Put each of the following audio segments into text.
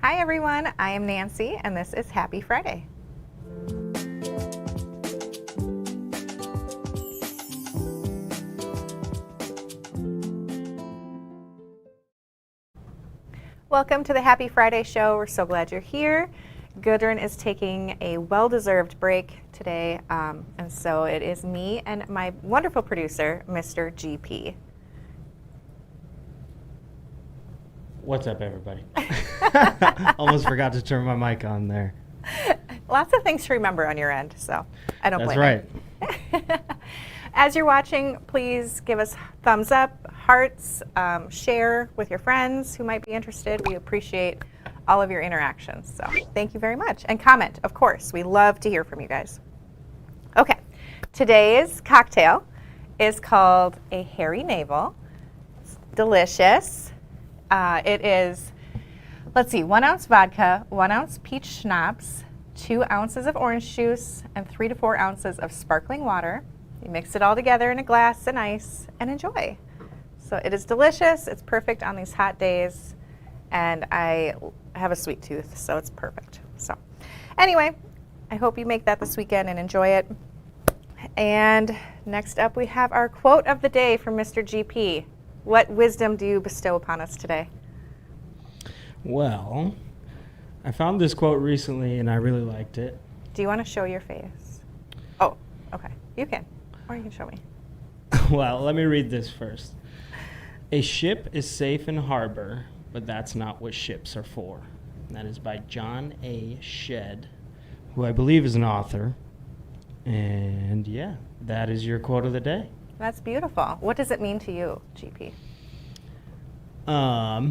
Hi everyone, I am Nancy and this is Happy Friday. Welcome to the Happy Friday show. We're so glad you're here. Gudrun is taking a well-deserved break today, and so it is me and my wonderful producer, Mr. GP. What's up, everybody? Almost forgot to turn my mic on there. Lots of things to remember on your end, so I don't blame you. That's right. As you're watching, please give us thumbs up, hearts, share with your friends who might be interested. We appreciate all of your interactions, so thank you very much. And comment, of course. We love to hear from you guys. Okay, today's cocktail is called a hairy navel. It's delicious. It is, let's see, 1 ounce vodka, 1 ounce peach schnapps, 2 ounces of orange juice, and 3 to 4 ounces of sparkling water. You mix it all together in a glass and ice and enjoy. So it is delicious. It's perfect on these hot days. And I have a sweet tooth, so it's perfect. So anyway, I hope you make that this weekend and enjoy it. And next up, we have our quote of the day from Mr. GP. What wisdom do you bestow upon us today? Well, I found this quote recently and I really liked it. Do you want to show your face? Oh, okay. You can. Or you can show me. Well, let me read this first. A ship is safe in harbor, but that's not what ships are for. And that is by John A. Shedd, who I believe is an author. And yeah, that is your quote of the day. That's beautiful. What does it mean to you, GP? I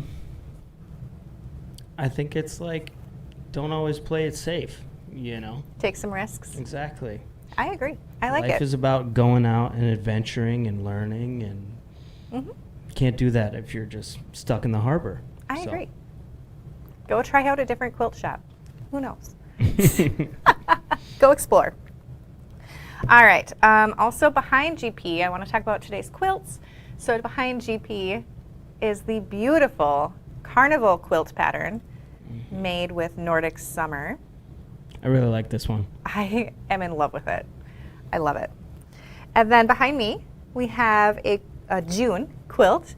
think it's like, don't always play it safe, you know? Take some risks. Exactly. I agree. I like it. Life is about going out and adventuring and learning, and can't do that if you're just stuck in the harbor. I agree. Go try out a different quilt shop. Who knows? Go explore. All right. Also behind GP, I want to talk about today's quilts. So behind GP is the beautiful carnival quilt pattern made with Nordic summer. I really like this one. I am in love with it. I love it. And then behind me, we have a June quilt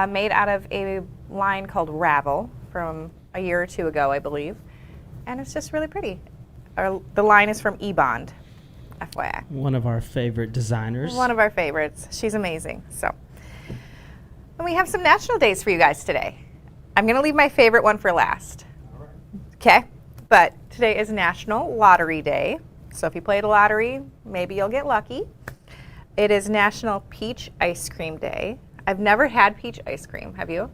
made out of a line called Ravel from a year or two ago, I believe. And it's just really pretty. The line is from eBond, FYI. One of our favorite designers. One of our favorites. She's amazing. So, and we have some national days for you guys today. I'm going to leave my favorite one for last. All right. Okay? But today is National Lottery Day. So if you play the lottery, maybe you'll get lucky. It is National Peach Ice Cream Day. I've never had peach ice cream. Have you?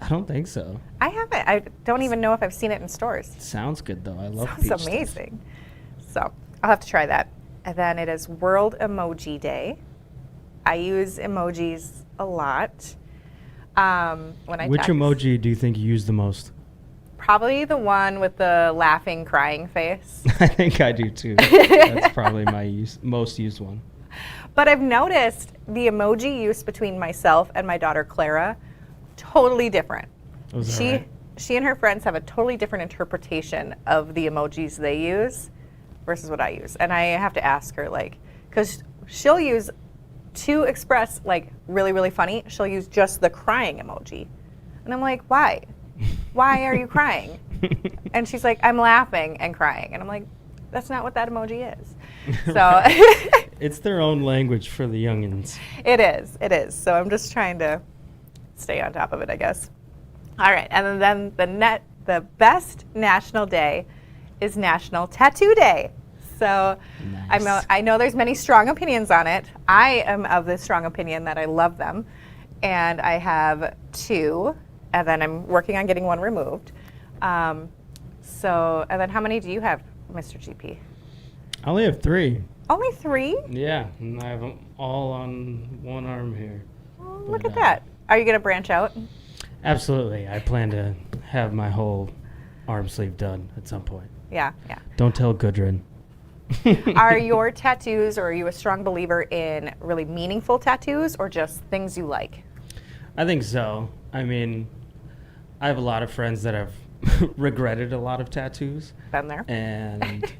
I don't think so. I haven't. I don't even know if I've seen it in stores. Sounds good, though. I love peach. Sounds amazing. So I'll have to try that. And then it is World Emoji Day. I use emojis a lot. Which emoji do you think you use the most? Probably the one with the laughing, crying face. I think I do too. That's probably my most used one. But I've noticed the emoji use between myself and my daughter Clara, totally different. She and her friends have a totally different interpretation of the emojis they use versus what I use. And I have to ask her, like, because she'll use, to express, like, really, really funny, she'll use just the crying emoji. And I'm like, why? Why are you crying? And she's like, I'm laughing and crying. And I'm like, that's not what that emoji is. So it's their own language for the youngins. It is. So I'm just trying to stay on top of it, I guess. All right, and then the best national day is National Tattoo Day. So nice. I know there's many strong opinions on it. I am of the strong opinion that I love them. And I have 2. And then I'm working on getting one removed. And then how many do you have, Mr. GP? I only have 3. Only 3? Yeah, and I have them all on one arm here. Oh, look at that. Are you going to branch out? Absolutely. I plan to have my whole arm sleeve done at some point. Yeah. Don't tell Gudrun. Are your tattoos, or are you a strong believer in really meaningful tattoos or just things you like? I think so. I mean, I have a lot of friends that have regretted a lot of tattoos. Been there. And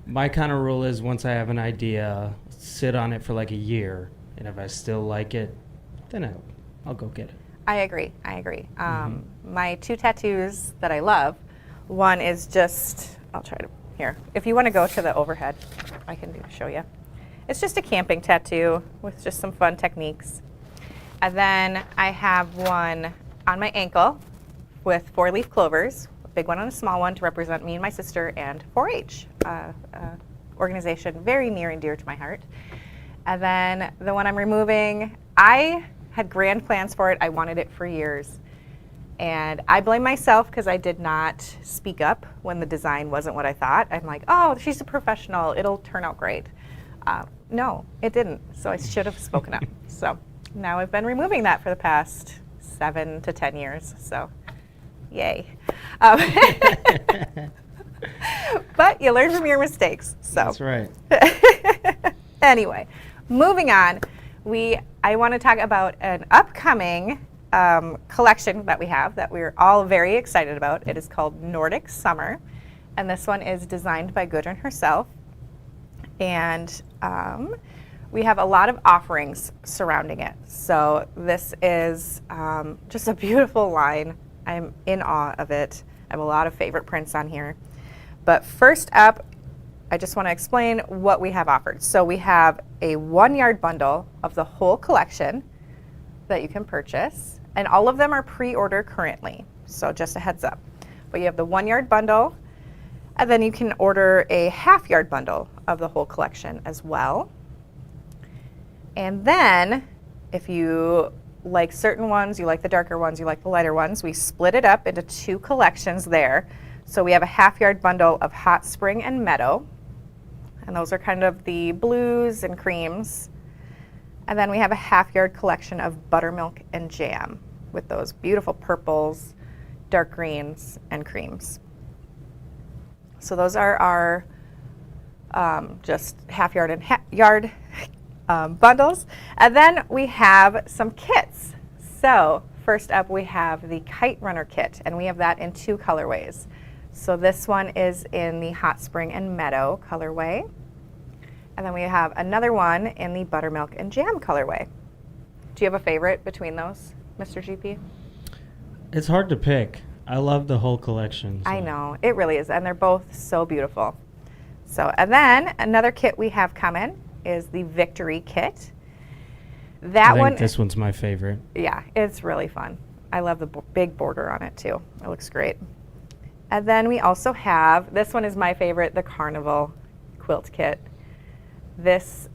my kind of rule is once I have an idea, sit on it for like a year. And if I still like it, then I'll go get it. I agree. My 2 tattoos that I love, one is just, I'll try to, here. If you want to go to the overhead, I can show you. It's just a camping tattoo with just some fun techniques. And then I have one on my ankle with 4-leaf clovers, a big one and a small one to represent me and my sister, and 4-H, organization very near and dear to my heart. And then the one I'm removing, I had grand plans for it. I wanted it for years. And I blame myself because I did not speak up when the design wasn't what I thought. I'm like, oh, she's a professional. It'll turn out great. No, it didn't. So I should have spoken up. So now I've been removing that for the past 7 to 10 years. So yay. But you learn from your mistakes. So. That's right. Anyway, moving on. I want to talk about an upcoming collection that we have that we're all very excited about. It is called Nordic Summer, and this one is designed by Gudrun herself. And we have a lot of offerings surrounding it. So this is just a beautiful line. I'm in awe of it. I have a lot of favorite prints on here. But first up, I just want to explain what we have offered. So we have a 1-yard bundle of the whole collection that you can purchase. And all of them are pre-order currently. So just a heads up. But you have the 1-yard bundle, and then you can order a 1/2-yard bundle of the whole collection as well. And then if you like certain ones, you like the darker ones, you like the lighter ones, we split it up into 2 collections there. So we have a 1/2-yard bundle of Hot Spring and Meadow. And those are kind of the blues and creams. And then we have a 1/2-yard collection of Buttermilk and Jam with those beautiful purples, dark greens, and creams. So those are our just 1/2-yard and yard bundles. And then we have some kits. So first up we have the Kite Runner kit, and we have that in 2 colorways. So this one is in the Hot Spring and Meadow colorway. And then we have another one in the Buttermilk and Jam colorway. Do you have a favorite between those, Mr. GP? It's hard to pick. I love the whole collection. So. I know, it really is, and they're both so beautiful. So, and then another kit we have coming is the Victory kit. I think this one's my favorite. Yeah, it's really fun. I love the big border on it too. It looks great. And then we also have, this one is my favorite, the Carnival quilt kit. This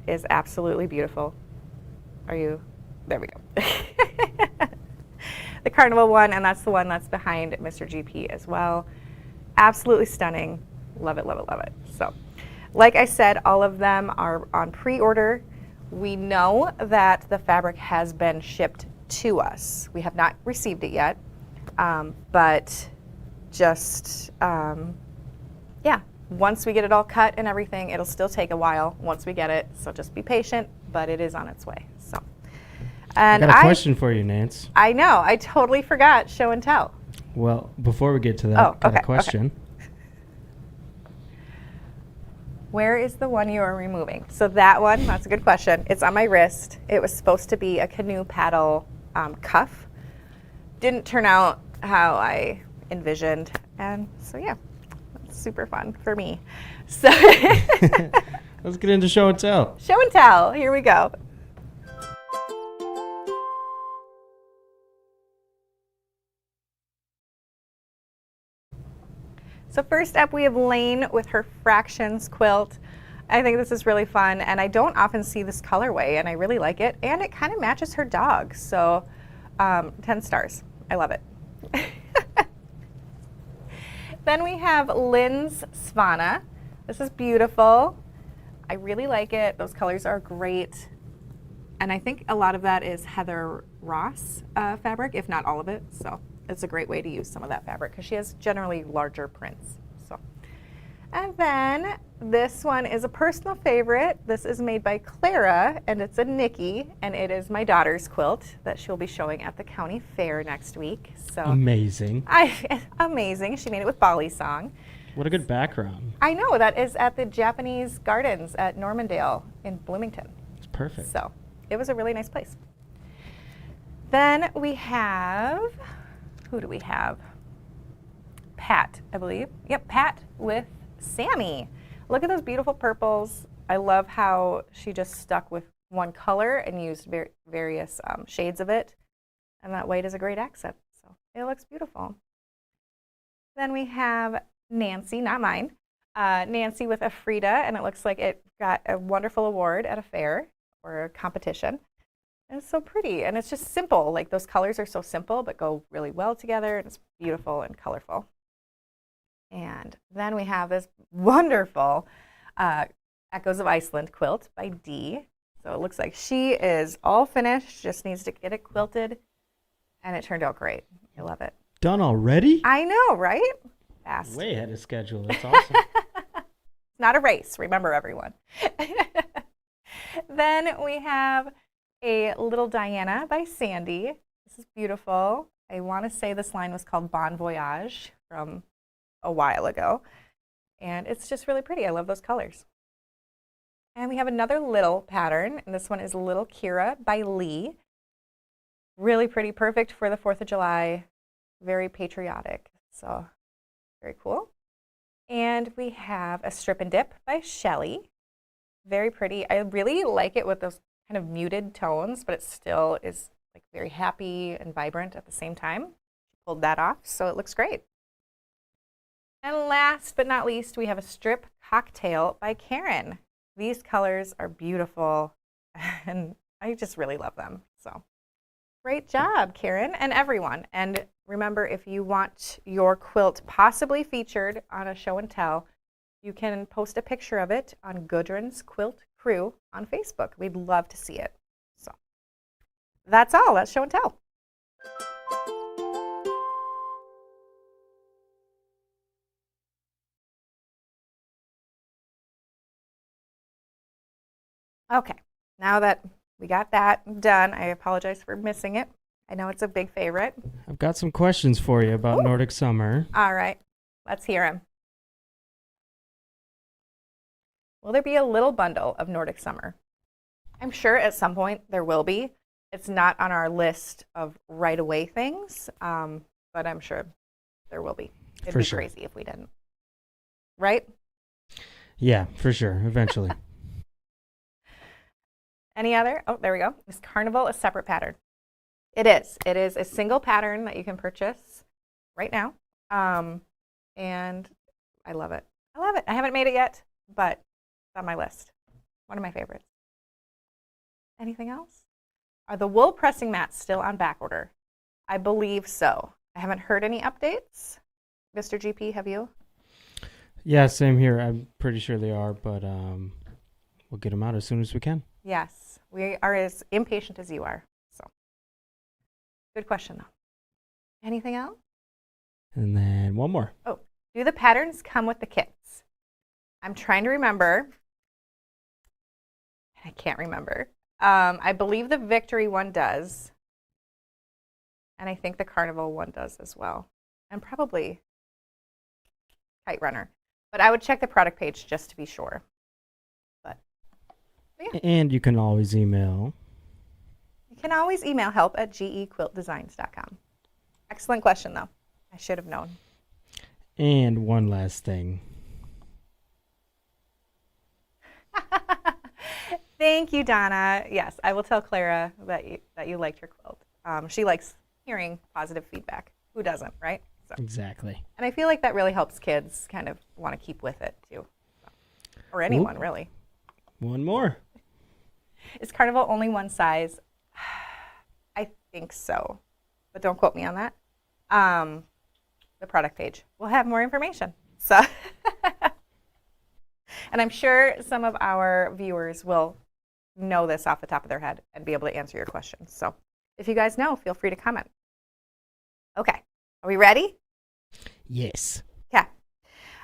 is absolutely beautiful. There we go. The Carnival one, and that's the one that's behind Mr. GP as well. Absolutely stunning. Love it, love it, love it. So, like I said, all of them are on pre-order. We know that the fabric has been shipped to us. We have not received it yet, but just, yeah, once we get it all cut and everything, it'll still take a while once we get it, so just be patient, but it is on its way. So, and I got a question for you, Nance. I know, I totally forgot show and tell. Well, before we get to that, got a question. Okay. Where is the one you are removing? So that one, that's a good question. It's on my wrist. It was supposed to be a canoe paddle cuff. Didn't turn out how I envisioned, and so yeah, that's super fun for me. So let's get into show and tell. Show and tell, here we go. So first up, we have Lane with her Fractions quilt. I think this is really fun, and I don't often see this colorway, and I really like it, and it kind of matches her dog, so 10 stars. I love it. Then we have Lynn's Svana. This is beautiful. I really like it. Those colors are great, and I think a lot of that is Heather Ross fabric, if not all of it, so it's a great way to use some of that fabric because she has generally larger prints. So, And then this one is a personal favorite. This is made by Clara, and it's a Nikki, and it is my daughter's quilt that she'll be showing at the county fair next week. So Amazing. Amazing. She made it with Bali Song. What a good background. I know, that is at the Japanese Gardens at Normandale in Bloomington. It's perfect. So it was a really nice place. Then we have, who do we have? Pat, I believe. Yep, Pat with Sammy. Look at those beautiful purples. I love how she just stuck with one color and used various shades of it. And that white is a great accent. So it looks beautiful. Then we have Nancy, not mine. Nancy with a Frida, and it looks like it got a wonderful award at a fair or a competition. And it's so pretty, and it's just simple. Like, those colors are so simple but go really well together, and it's beautiful and colorful. And then we have this wonderful Echoes of Iceland quilt by Dee. So it looks like she is all finished, just needs to get it quilted, and it turned out great. I love it. Done already? I know, right? Fast. Way ahead of schedule. That's awesome. It's not a race, remember, everyone. Then we have a Little Diana by Sandy. This is beautiful. I want to say this line was called Bon Voyage from a while ago. And it's just really pretty. I love those colors. And we have another little pattern, and this one is Little Kira by Lee. Really pretty, perfect for the 4th of July. Very patriotic. So very cool. And we have a Strip and Dip by Shelly. Very pretty. I really like it with those kind of muted tones, but it still is like very happy and vibrant at the same time. She pulled that off, so it looks great. And last but not least, we have a Strip Cocktail by Karen. These colors are beautiful, and I just really love them. So great job, Karen, and everyone. And remember, if you want your quilt possibly featured on a show and tell, you can post a picture of it on Gudrun's Quilt Crew on Facebook. We'd love to see it. So that's all. That's show and tell. Okay, now that we got that done, I apologize for missing it. I know it's a big favorite. I've got some questions for you about Nordic summer. All right, let's hear them. Will there be a little bundle of Nordic summer? I'm sure at some point there will be. It's not on our list of right away things, but I'm sure there will be. It'd be crazy if we didn't. Right? Yeah, for sure, eventually. Any other? Oh, there we go. Is Carnival a separate pattern? It is. It is a single pattern that you can purchase right now. And I love it. I love it. I haven't made it yet, but it's on my list. One of my favorites. Anything else? Are the wool pressing mats still on back order? I believe so. I haven't heard any updates. Mr. GP, have you? Yeah, same here. I'm pretty sure they are, but we'll get them out as soon as we can. Yes, we are as impatient as you are. So, good question, though. Anything else? And then one more. Oh, do the patterns come with the kits? I'm trying to remember. I can't remember. I believe the Victory one does. And I think the Carnival one does as well. And probably Kite Runner. But I would check the product page just to be sure. But yeah. And you can always email. You can always email help@gequiltdesigns.com. Excellent question, though. I should have known. And one last thing. Thank you, Donna. Yes, I will tell Clara that you liked her quilt. She likes hearing positive feedback. Who doesn't, right? So. Exactly. And I feel like that really helps kids kind of want to keep with it, too. So. Or anyone, really. One more. Is Carnival only one size? I think so. But don't quote me on that. The product page will have more information. So, and I'm sure some of our viewers will know this off the top of their head and be able to answer your questions. So if you guys know, feel free to comment. Okay, are we ready? Yes. Yeah.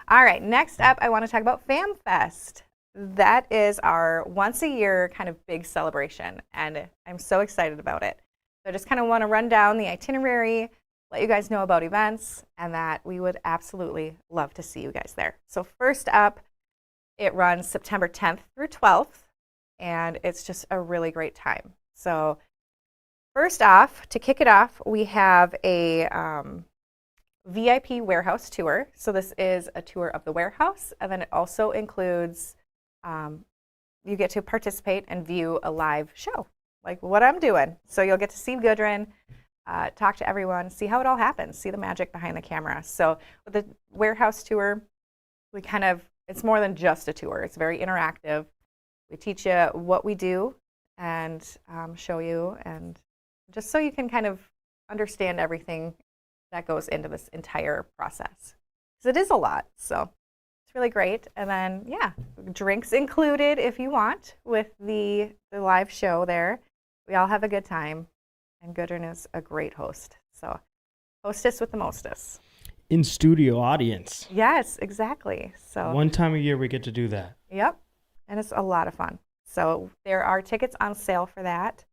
All right, next up, I want to talk about FamFest. That is our once a year kind of big celebration, and I'm so excited about it. So I just kind of want to run down the itinerary, let you guys know about events, and that we would absolutely love to see you guys there. So first up, it runs September 10th through 12th, and it's just a really great time. So first off, to kick it off, we have a VIP warehouse tour. So this is a tour of the warehouse, and then it also includes you get to participate and view a live show, like what I'm doing. So you'll get to see Gudrun, talk to everyone, see how it all happens, see the magic behind the camera. So with the warehouse tour, we it's more than just a tour. It's very interactive. We teach you what we do and show you, and just so you can kind of understand everything that goes into this entire process. Because it is a lot, so it's really great. And then, yeah, drinks included if you want with the live show there. We all have a good time, and Gudrun is a great host. So hostess with the mostess. In studio audience. Yes, exactly. So one time a year we get to do that. Yep, and it's a lot of fun. So there are tickets on sale for that.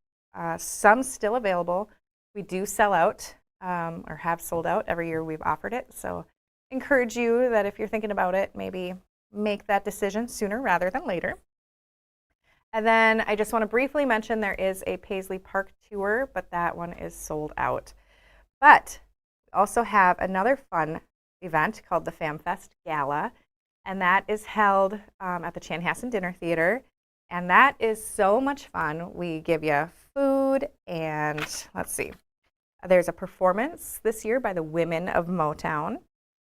Some still available. We do sell out or have sold out every year we've offered it. So encourage you that if you're thinking about it, maybe make that decision sooner rather than later. And then I just want to briefly mention there is a Paisley Park tour, but that one is sold out. But we also have another fun event called the FamFest Gala, and that is held at the Chanhassen Dinner Theater. And that is so much fun. We give you food, and let's see. There's a performance this year by the Women of Motown.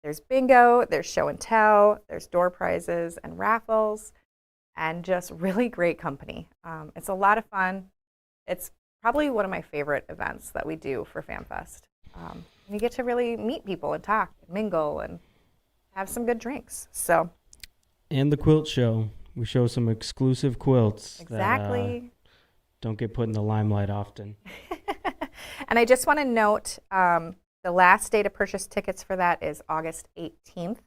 There's bingo, there's show and tell, there's door prizes and raffles, and just really great company. It's a lot of fun. It's probably one of my favorite events that we do for FamFest. You get to really meet people and talk, and mingle, and have some good drinks. So. And the quilt show. We show some exclusive quilts. Exactly. That, don't get put in the limelight often. And I just want to note the last day to purchase tickets for that is August 18th.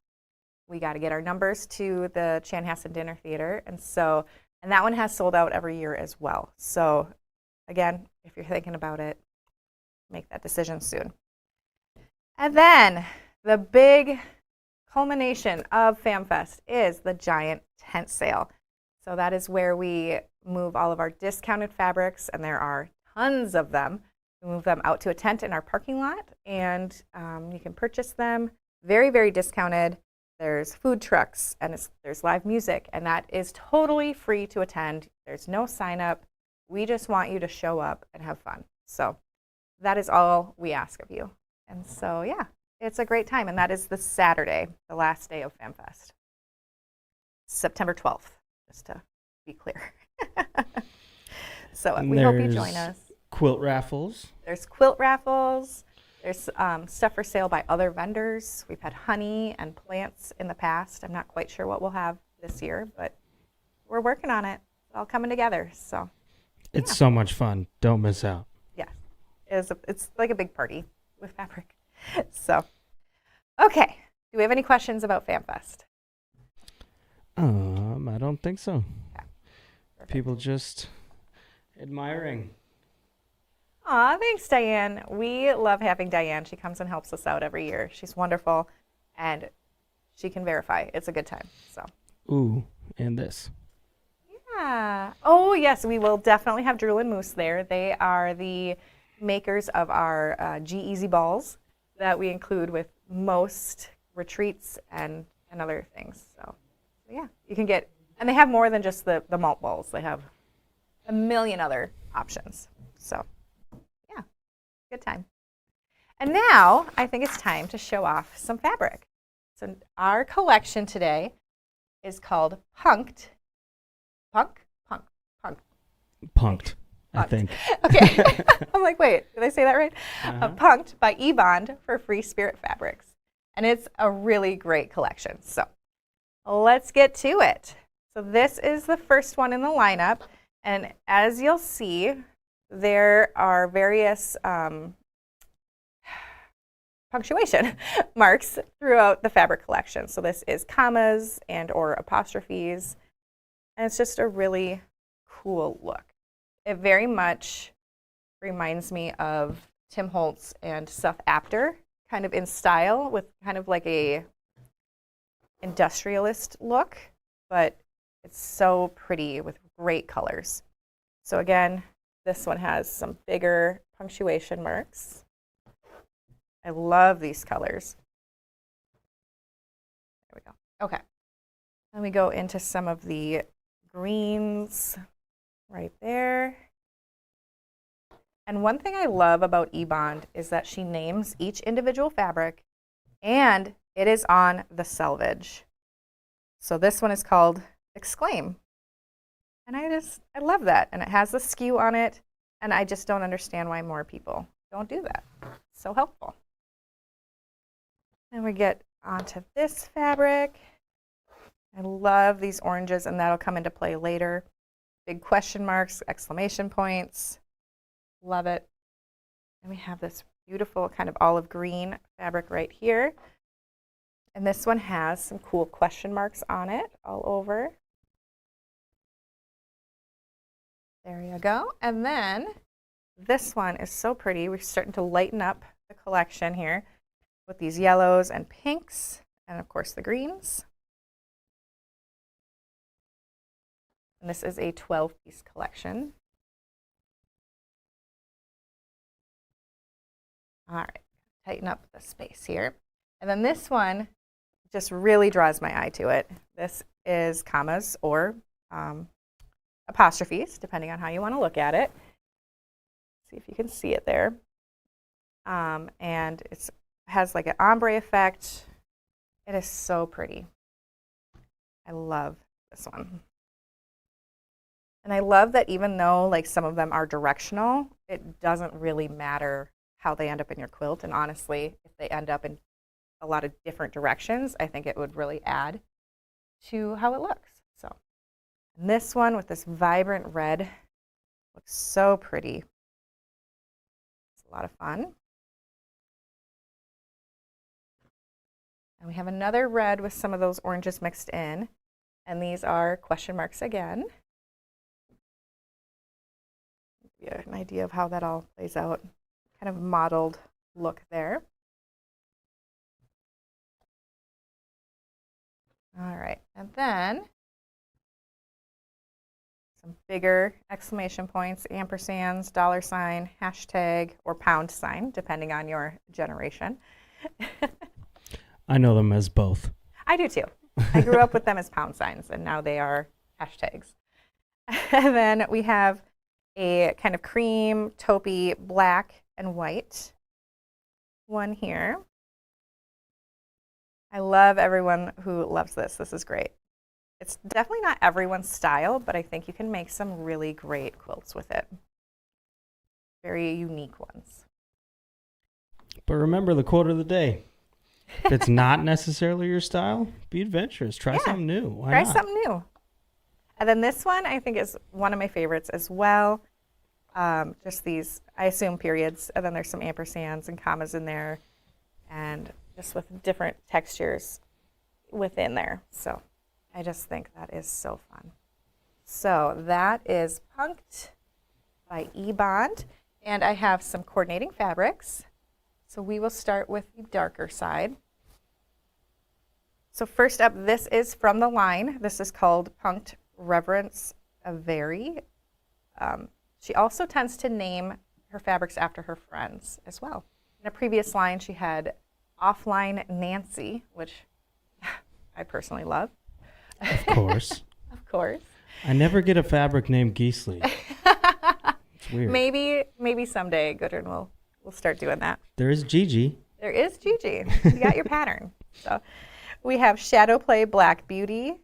We got to get our numbers to the Chanhassen Dinner Theater. And that one has sold out every year as well. So again, if you're thinking about it, make that decision soon. And then the big culmination of FamFest is the giant tent sale. So that is where we move all of our discounted fabrics, and there are tons of them. We move them out to a tent in our parking lot, and you can purchase them very, very discounted. There's food trucks, and there's live music, and that is totally free to attend. There's no sign up. We just want you to show up and have fun. So that is all we ask of you. And so, yeah, it's a great time, and that is the Saturday, the last day of FamFest. September 12th, just to be clear. So we hope you join us. Quilt raffles. There's quilt raffles. There's stuff for sale by other vendors. We've had honey and plants in the past. I'm not quite sure what we'll have this year, but we're working on it. It's all coming together. So it's so much fun. Don't miss out. Yeah, it's like a big party with fabric. So, okay. Do we have any questions about FamFest? I don't think so. Okay. Perfect. People just admiring. Aw, thanks, Diane. We love having Diane. She comes and helps us out every year. She's wonderful, and she can verify. It's a good time. So. Ooh, and this. Yeah. Oh, yes, we will definitely have Drew and Moose there. They are the makers of our QAYG balls that we include with most retreats and other things. So, yeah, you can get, and they have more than just the malt balls. They have a million other options. So. Good time. And now I think it's time to show off some fabric. So our collection today is called Punked. Punked, I think. Okay. I'm like, wait, did I say that right? Uh-huh. Punked by eBond for Free Spirit Fabrics. And it's a really great collection. So let's get to it. So this is the first one in the lineup. And as you'll see, there are various punctuation marks throughout the fabric collection. So this is commas and or apostrophes, and it's just a really cool look. It very much reminds me of Tim Holtz and Seth Apter, kind of in style, with kind of like a industrialist look, but it's so pretty with great colors. So again, this one has some bigger punctuation marks. I love these colors. There we go. Okay. Then we go into some of the greens right there. And one thing I love about eBond is that she names each individual fabric and it is on the selvage. So this one is called Exclaim. And I love that. And it has the SKU on it. And I just don't understand why more people don't do that. It's so helpful. And we get onto this fabric. I love these oranges, and that'll come into play later. Big question marks, exclamation points. Love it. And we have this beautiful kind of olive green fabric right here. And this one has some cool question marks on it all over. There you go. And then this one is so pretty. We're starting to lighten up the collection here with these yellows and pinks, and of course the greens. And this is a 12-piece collection. All right, tighten up the space here. And then this one just really draws my eye to it. This is commas or apostrophes, depending on how you want to look at it. See if you can see it there. And it has like an ombre effect. It is so pretty. I love this one. And I love that even though like some of them are directional, it doesn't really matter how they end up in your quilt. And honestly, if they end up in a lot of different directions, I think it would really add to how it looks. So, and this one with this vibrant red looks so pretty. It's a lot of fun. And we have another red with some of those oranges mixed in. And these are question marks again. Give you an idea of how that all plays out. Kind of modeled look there. All right, and then some bigger exclamation points, ampersands, dollar sign, hashtag, or pound sign, depending on your generation. I know them as both. I do too. I grew up with them as pound signs, and now they are hashtags. And then we have a kind of cream, taupey, black, and white one here. I love everyone who loves this. This is great. It's definitely not everyone's style, but I think you can make some really great quilts with it. Very unique ones. But remember the quote of the day. If it's not necessarily your style, be adventurous. Try something new. Why not? Try something new. And then this one I think is one of my favorites as well. Just these, I assume, periods, and then there's some ampersands and commas in there, and just with different textures within there. So I just think that is so fun. So that is Punked by eBond, and I have some coordinating fabrics. So we will start with the darker side. So first up, this is from the line. This is called Punked Reverence Avery. She also tends to name her fabrics after her friends as well. In a previous line, she had Offline Nancy, which I personally love. Of course. Of course. I never get a fabric named Geesley. It's weird. Maybe someday Gudrun will start doing that. There is Gigi. There is Gigi. You got your pattern. So we have Shadow Play Black Beauty.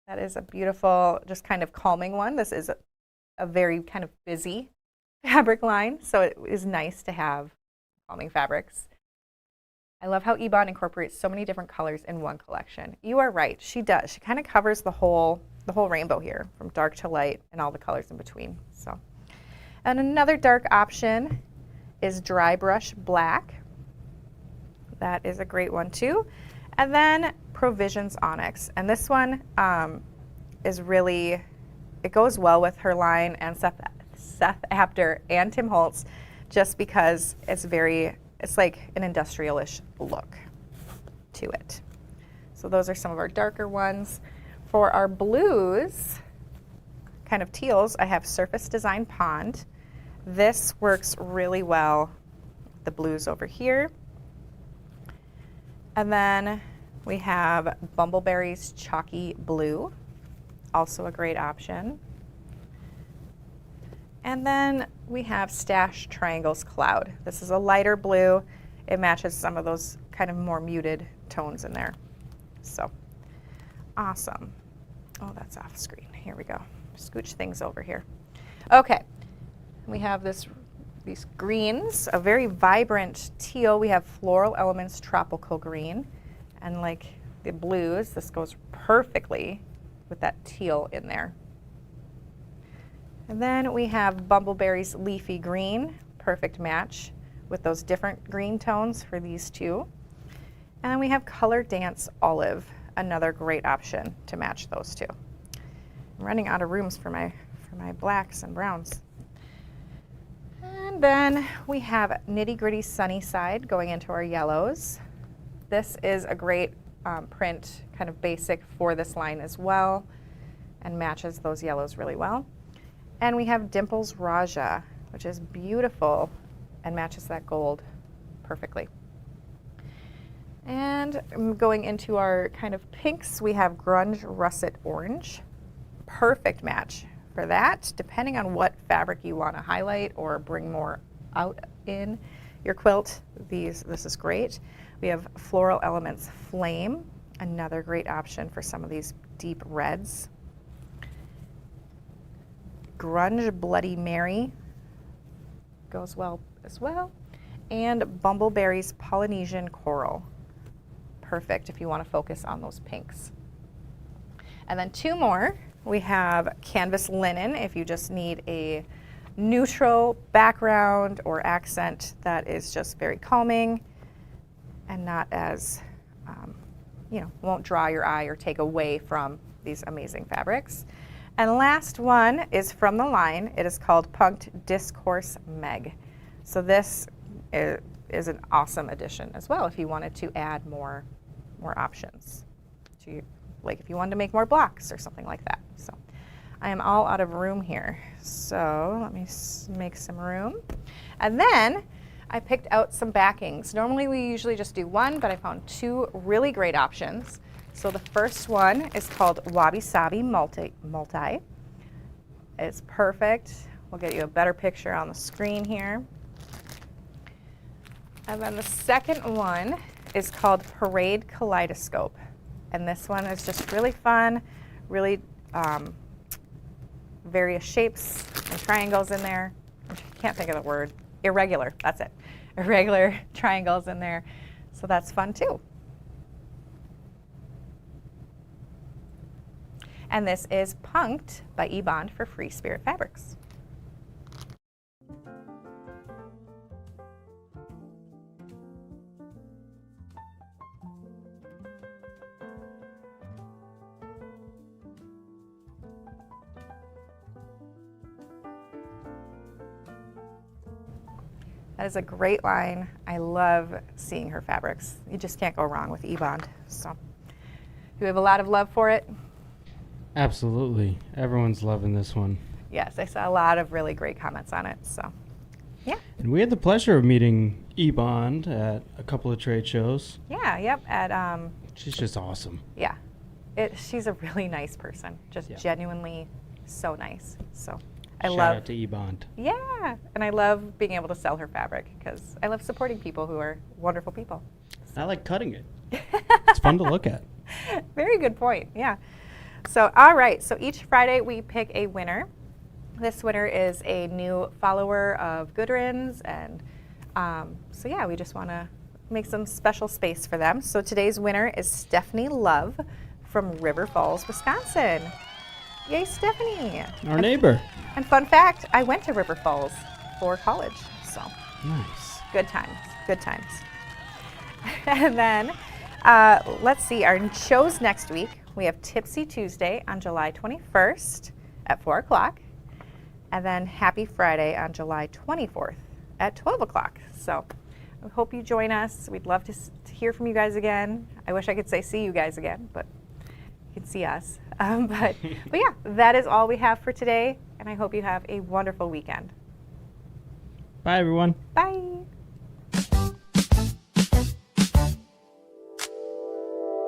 That is a beautiful, just kind of calming one. This is a very kind of busy fabric line, so it is nice to have calming fabrics. I love how eBond incorporates so many different colors in one collection. You are right, she does. She kind of covers the whole rainbow here, from dark to light and all the colors in between. So, and another dark option is Dry Brush Black. That is a great one too. And then Provisions Onyx. And this one is really, it goes well with her line and Seth Apter and Tim Holtz, just because it's like an industrial-ish look to it. So those are some of our darker ones. For our blues, kind of teals, I have Surface Design Pond. This works really well, the blues over here. And then we have Bumbleberry's Chalky Blue, also a great option. And then we have Stash Triangles Cloud. This is a lighter blue. It matches some of those kind of more muted tones in there. So, awesome. Oh, that's off screen. Here we go. Scooch things over here. Okay, we have these greens, a very vibrant teal. We have Floral Elements Tropical Green. And like the blues, this goes perfectly with that teal in there. And then we have Bumbleberry's Leafy Green, perfect match with those different green tones for these two. And then we have Color Dance Olive, another great option to match those two. I'm running out of rooms for my blacks and browns. And then we have Nitty Gritty Sunnyside going into our yellows. This is a great print, kind of basic for this line as well, and matches those yellows really well. And we have Dimples Raja, which is beautiful and matches that gold perfectly. And going into our kind of pinks, we have Grunge Russet Orange. Perfect match for that, depending on what fabric you want to highlight or bring more out in your quilt. This is great. We have Floral Elements Flame, another great option for some of these deep reds. Grunge Bloody Mary goes well as well. And Bumbleberry's Polynesian Coral. Perfect if you want to focus on those pinks. And then two more. We have Canvas Linen if you just need a neutral background or accent that is just very calming and not as, won't draw your eye or take away from these amazing fabrics. And last one is from the line. It is called Punked Discourse Meg. So this is an awesome addition as well if you wanted to add more options to, like if you wanted to make more blocks or something like that. So I am all out of room here. So let me make some room. And then I picked out some backings. Normally we usually just do one, but I found two really great options. So the first one is called Wabi Sabi Multi. It's perfect. We'll get you a better picture on the screen here. And then the second one is called Parade Kaleidoscope. And this one is just really fun, really various shapes and triangles in there. I can't think of the word. Irregular, that's it. Irregular triangles in there. So that's fun too. And this is Punked by eBond for Free Spirit Fabrics. That is a great line. I love seeing her fabrics. You just can't go wrong with eBond. So, do we have a lot of love for it? Absolutely. Everyone's loving this one. Yes, I saw a lot of really great comments on it. So, yeah. And we had the pleasure of meeting eBond at a couple of trade shows. Yeah, yep. She's just awesome. Yeah. She's a really nice person. Just genuinely so nice. So, Shout out to eBond. Yeah, and I love being able to sell her fabric because I love supporting people who are wonderful people. I like cutting it. It's fun to look at. Very good point, yeah. So, all right, so each Friday we pick a winner. This winner is a new follower of Gudrun's, and so yeah, we just want to make some special space for them. So today's winner is Stephanie Love from River Falls, Wisconsin. Yay, Stephanie. Our neighbor. And fun fact, I went to River Falls for college, so. Nice. Good times, good times. And then, let's see, our shows next week. We have Tipsy Tuesday on July 21st at 4 o'clock. And then Happy Friday on July 24th at 12 o'clock. So I hope you join us. We'd love to hear from you guys again. I wish I could say see you guys again, but you can see us. But yeah, that is all we have for today. And I hope you have a wonderful weekend. Bye, everyone. Bye.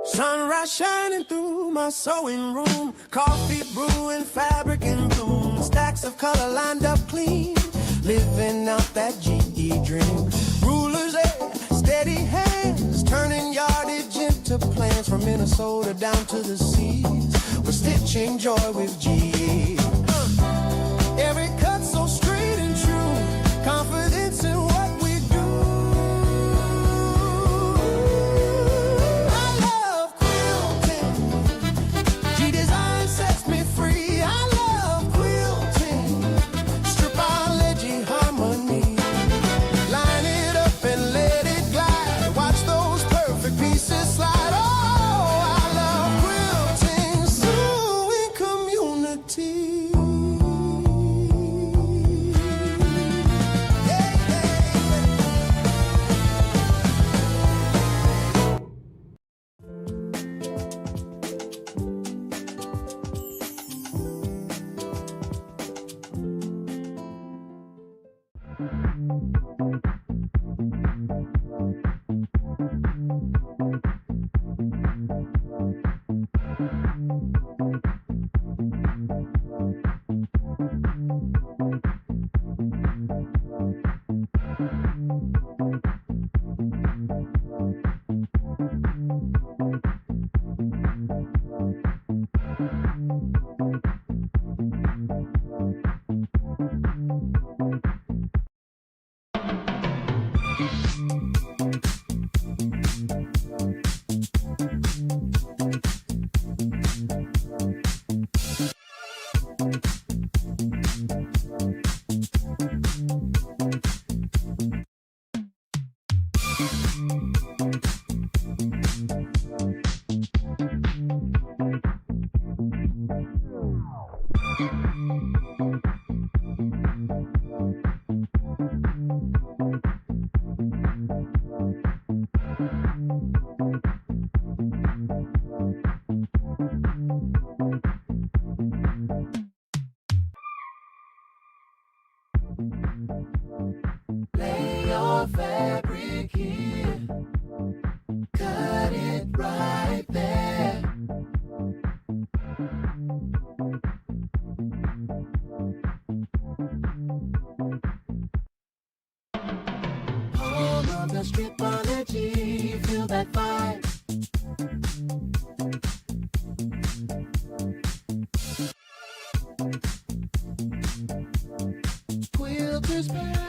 Sunrise shining through my sewing room, coffee brewing, fabric in bloom, stacks of color lined up clean, living out that GE dream. Rulers there, steady hands, turning yardage into plans from Minnesota down to the seas. We're stitching joy with GE. Every cut so straight and true, confidence in what we do. I love quilting. G-Design sets me free. I love quilting. Stripology harmony. Line it up and let it glide. Watch those perfect pieces slide. Oh, I love quilting. Sewing community. Lay your fabric here, cut it right there. Home of the Stripology, feel that vibe. Quilter's Paradise.